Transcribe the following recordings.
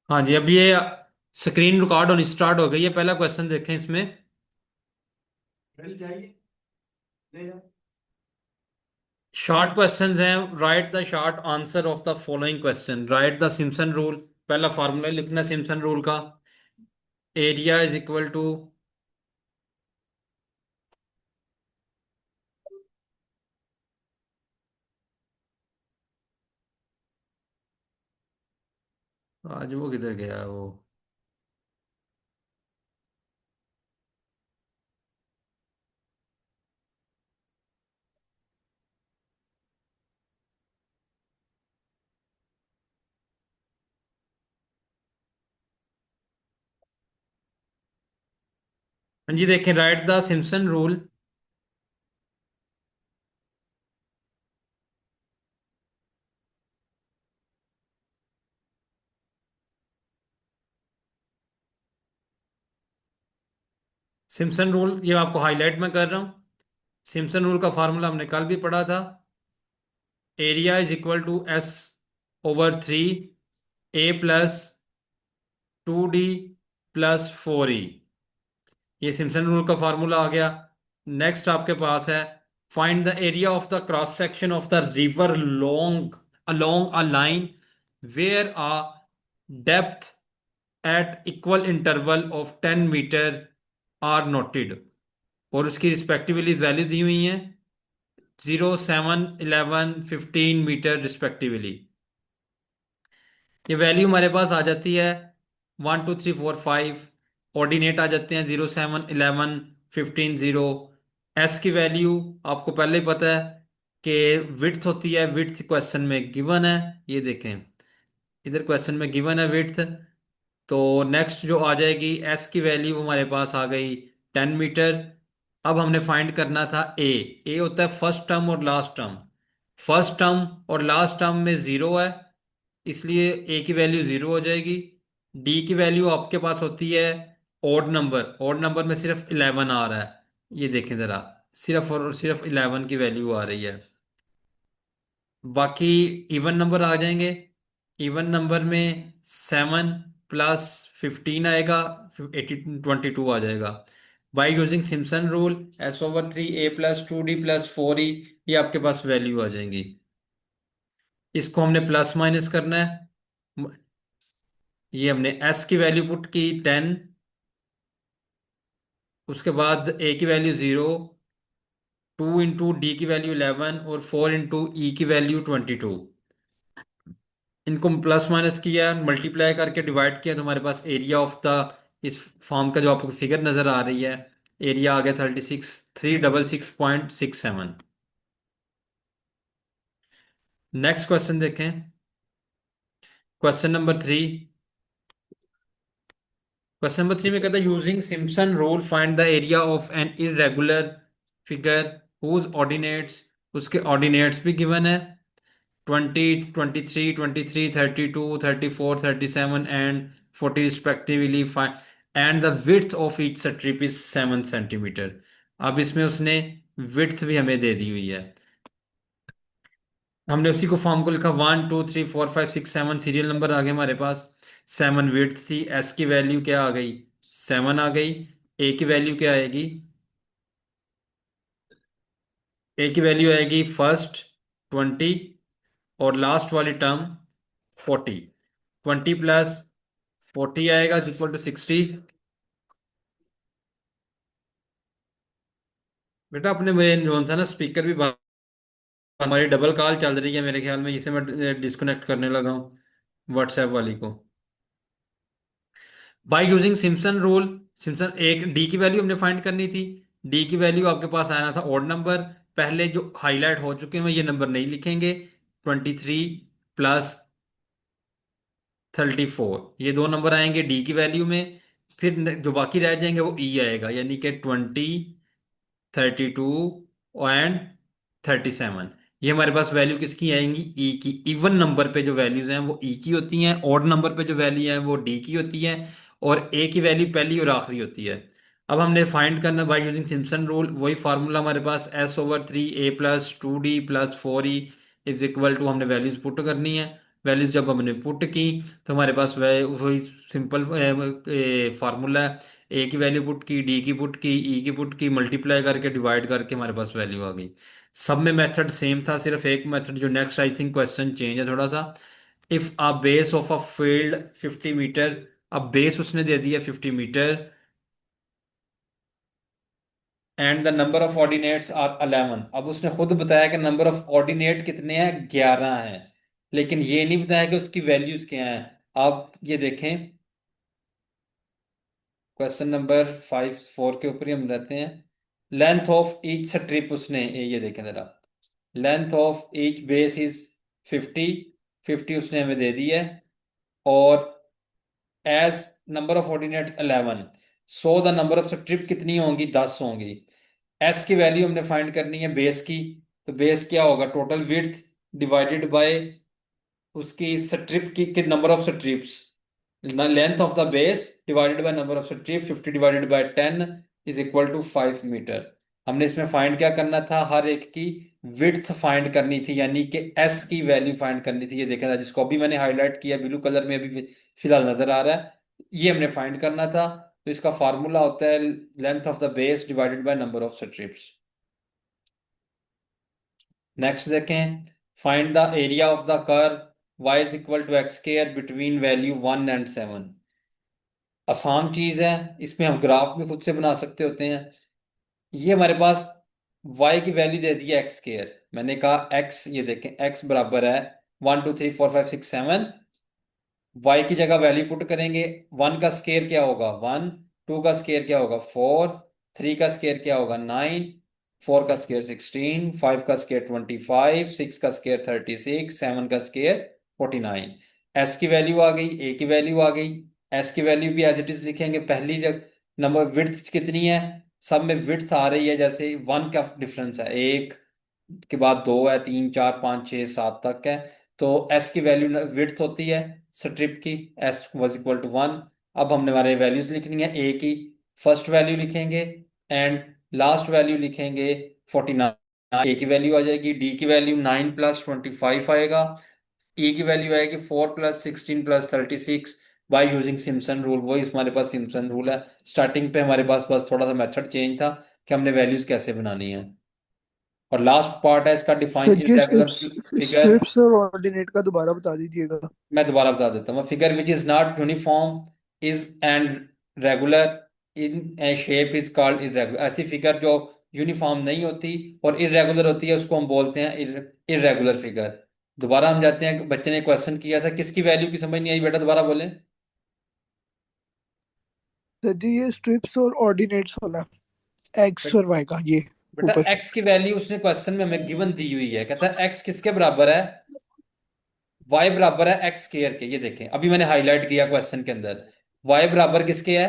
हाँ जी, अब ये स्क्रीन रिकॉर्ड होनी स्टार्ट हो गई है। पहला क्वेश्चन देखें इसमें। शॉर्ट क्वेश्चंस हैं। Write the short answer of the following question. Write the Simpson rule. पहला फार्मूला लिखना है सिम्पसन रूल का। Area is equal to. आज वो किधर गया वो। हाँ जी, देखें write the Simpson rule. Simpson rule ये आपको हाईलाइट में कर रहा हूँ। सिम्पसन रूल का फार्मूला हमने कल भी पढ़ा था। Area is equal to S over three A plus 2D plus 4E। ये सिम्पसन रूल का फार्मूला आ गया। नेक्स्ट आपके पास है find the area of the cross section of the river long along a line where a depth at equal interval of 10 meter are noted. और उसकी respectively value दी हुई हैं 0, 7, 11, 15 मीटर रिस्पेक्टिवली। ये वैल्यू हमारे पास आ जाती है 1, 2, 3, 4, 5। ऑर्डिनेट आ जाते हैं 0, 7, 11, 15, 0। एस की वैल्यू आपको पहले ही पता है कि विड्थ होती है। विड्थ क्वेश्चन में गिवन है। ये देखें, इधर क्वेश्चन में गिवन है विड्थ। तो नेक्स्ट जो आ जाएगी एस की वैल्यू हमारे पास आ गई 10 मीटर। अब हमने फाइंड करना था ए। ए होता है फर्स्ट टर्म और लास्ट टर्म। फर्स्ट टर्म और लास्ट टर्म में जीरो है, इसलिए ए की वैल्यू जीरो हो जाएगी। डी की वैल्यू आपके पास होती है ओड नंबर। ओड नंबर में सिर्फ 11 आ रहा है। ये देखें ज़रा, सिर्फ और सिर्फ 11 की वैल्यू आ रही है। बाकी इवन नंबर आ जाएंगे। इवन नंबर में 7 प्लस 15 आएगा। 22 आ जाएगा। By using Simpson rule S over three A plus 2D plus 4E, ये आपके पास वैल्यू आ जाएंगी। इसको हमने प्लस माइनस करना है। ये हमने एस की वैल्यू पुट की 10। उसके बाद ए की वैल्यू 0, 2 इंटू डी की वैल्यू 11 और 4 इंटू ई की वैल्यू 22। इनको प्लस माइनस किया, मल्टीप्लाई करके डिवाइड किया, तो हमारे पास एरिया ऑफ द इस फॉर्म का जो आपको फिगर नजर आ रही है, एरिया आ गया 36, 366.67। नेक्स्ट क्वेश्चन देखें। Question number 3। क्वेश्चन नंबर 3 में कहता है using Simpson rule find the area of an irregular figure whose ordinates. उसके ऑर्डिनेट्स भी गिवन है 20, 23, 23, 32, 34, 37 and 40 respectively. And the width of each strip is 7 centimeter. अब इसमें उसने विड्थ भी हमें दे दी हुई है। हमने उसी को फॉर्म को लिखा 1, 2, 3, 4, 5, 6, 7 सीरियल नंबर आ गए हमारे पास। 7 विड्थ थी। एस की वैल्यू क्या आ गई, 7 आ गई। ए की वैल्यू क्या आएगी, ए की वैल्यू आएगी फर्स्ट 20 और लास्ट वाली टर्म 40। 20 प्लस 40 आएगा इक्वल टू 60। बेटा अपने में जो सा ना स्पीकर भी हमारी डबल कॉल चल रही है मेरे ख्याल में, इसे मैं डिस्कनेक्ट करने लगा हूँ व्हाट्सएप वाली को। Bye using Simpson rule. Simpson एक डी की वैल्यू हमने फाइंड करनी थी। डी की वैल्यू आपके पास आना था ओड नंबर। पहले जो हाईलाइट हो चुके हैं ये नंबर नहीं लिखेंगे। 23 प्लस 34, ये दो नंबर आएंगे डी की वैल्यू में। फिर जो बाकी रह जाएंगे वो ई आएगा, यानी कि 20, 32 एंड 37। ये हमारे पास वैल्यू किसकी आएंगी, ई की। इवन नंबर पे जो वैल्यूज हैं वो ई की होती हैं, ऑड नंबर पे जो वैल्यू है वो डी की होती है, और ए की वैल्यू पहली और आखिरी होती है। अब हमने फाइंड करना बाय यूजिंग सिम्पसन रूल, वही फार्मूला हमारे पास S over three A plus 2D plus 4E is equal to, हमने वैल्यूज पुट करनी है। वैल्यूज जब हमने पुट की तो हमारे पास वह वही सिंपल फार्मूला है। ए की वैल्यू पुट की, डी की पुट की, ई की पुट की, मल्टीप्लाई करके डिवाइड करके हमारे पास वैल्यू आ गई। सब में मेथड सेम था, सिर्फ एक मेथड जो next I think question change है थोड़ा सा। If a base of a field 50 meter, अब बेस उसने दे दिया 50 meter, and the number of ordinates are 11। अब उसने खुद बताया कि नंबर ऑफ ऑर्डिनेट कितने हैं, 11 हैं, लेकिन ये नहीं बताया कि उसकी वैल्यूज क्या हैं। आप ये देखें, क्वेश्चन नंबर 4 के ऊपर ही हम रहते हैं। लेंथ ऑफ ईच स्ट्रिप उसने ये देखें जरा, length of each base is 50, 50 उसने हमें दे दी है, और as number of ordinate 11, so the number of strip कितनी होंगी, 10 होंगी। एस की वैल्यू हमने फाइंड करनी है बेस की, तो बेस क्या होगा, टोटल विड्थ डिवाइडेड बाय उसकी स्ट्रिप की number of strips, length of the base divided by number of strip, 50 divided by 10 is equal to 5 meter. हमने इसमें फाइंड क्या करना था, हर एक की विड्थ फाइंड करनी थी, यानी कि एस की वैल्यू फाइंड करनी थी। ये देखा था, जिसको अभी मैंने हाईलाइट किया ब्लू कलर में अभी फिलहाल नजर आ रहा है, ये हमने फाइंड करना था। तो इसका फार्मूला होता है length of the base divided by number of strips. Next देखें, find the area of the curve y is equal to x square between value 1 and 7। आसान चीज है, इसमें हम ग्राफ भी खुद से बना सकते होते हैं। ये हमारे पास y की वैल्यू दे दी है एक्स स्क्वायर, मैंने कहा x, ये देखें x बराबर है 1 2 3 4 5 6 7। y की जगह वैल्यू पुट करेंगे, 1 का स्क्वायर क्या होगा 1, 2 का स्क्वायर क्या होगा 4, 3 का स्क्वायर क्या होगा 9, 4 का स्क्वायर 16, 5 का स्क्वायर 25, 6 का स्क्वायर 36, 7 का स्क्वायर 49। s की वैल्यू आ गई, a की वैल्यू आ गई। s की वैल्यू भी एज इट इज लिखेंगे, पहली नंबर विड्थ कितनी है, सब में विड्थ आ रही है, जैसे 1 का डिफरेंस है, एक के बाद 2 है, 3 4 5 6 7 तक है। तो एस की वैल्यू विड्थ होती है स्ट्रिप की, एस वाज इक्वल टू 1। अब हमने हमारे वैल्यूज लिखनी है, ए की फर्स्ट वैल्यू लिखेंगे एंड लास्ट वैल्यू लिखेंगे 49। ए की वैल्यू आ जाएगी, डी की वैल्यू 9 + 25 आएगा, ई की वैल्यू आएगी 4 + 16 + 36 बाय यूजिंग सिम्पसन रूल। वही हमारे पास सिम्पसन रूल है। स्टार्टिंग पे हमारे पास बस थोड़ा सा मेथड चेंज था कि हमने वैल्यूज कैसे बनानी है। और लास्ट पार्ट है इसका, डिफाइन सर जी इरेगुलर फिगर। स्ट्रिप्स और ऑर्डिनेट का दोबारा बता दीजिएगा। मैं दोबारा बता देता हूँ, figure which is not uniform is and regular in A shape is called irregular. ऐसी फिगर जो यूनिफॉर्म नहीं होती और इरेगुलर होती है उसको हम बोलते हैं इरेगुलर फिगर। दोबारा हम जाते हैं, बच्चे ने क्वेश्चन किया था, किसकी वैल्यू की समझ नहीं आई बेटा, दोबारा बोले। सर जी ये स्ट्रिप्स और ऑर्डिनेट्स वाला, एक्स और वाई का ये बेटा ऊपर। एक्स की वैल्यू उसने क्वेश्चन में हमें गिवन दी हुई है, कहता है एक्स किसके बराबर है, y बराबर है एक्स स्क्वायर के। ये देखें अभी मैंने हाईलाइट किया क्वेश्चन के अंदर, y बराबर किसके है,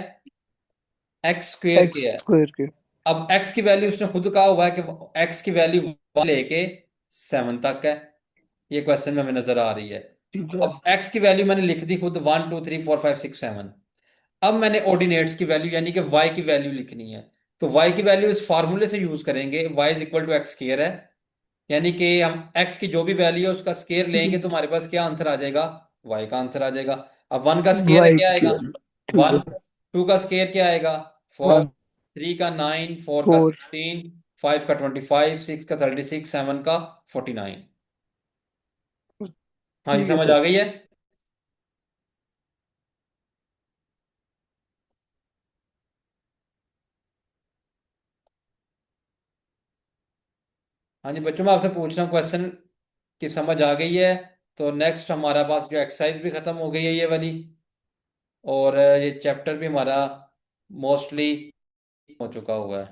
एक्स स्क्वायर के एक्स है। स्क्वायर के। अब x की वैल्यू उसने खुद कहा हुआ है कि x की वैल्यू 1 लेके 7 तक है, ये क्वेश्चन में हमें नजर आ रही है। ठीक तो है। अब x की वैल्यू मैंने लिख दी खुद 1 2 3 4 5 6 7। अब मैंने ऑर्डिनेट्स की वैल्यू यानी कि y की वैल्यू लिखनी है। तो y की वैल्यू इस फार्मूले से यूज करेंगे, y is equal to x square है, यानी कि हम x की जो भी वैल्यू है उसका स्केयर लेंगे तो हमारे पास क्या आंसर आ जाएगा, y का आंसर आ जाएगा। अब 1 का स्केयर वाई क्या की आएगा वैल्यू। ठीक 1, है। 2 का स्केयर क्या आएगा 4, वन 3 का 9, 4 का फोर 16, 5 का 25, 6 का 36, 7 का 49। हाँ जी, ठीक है समझ आ सर। गई है। हाँ जी बच्चों, मैं आपसे पूछ रहा हूँ क्वेश्चन की समझ आ गई है। तो नेक्स्ट हमारा पास जो एक्सरसाइज भी खत्म हो गई है ये वाली, और ये चैप्टर भी हमारा मोस्टली हो चुका हुआ है।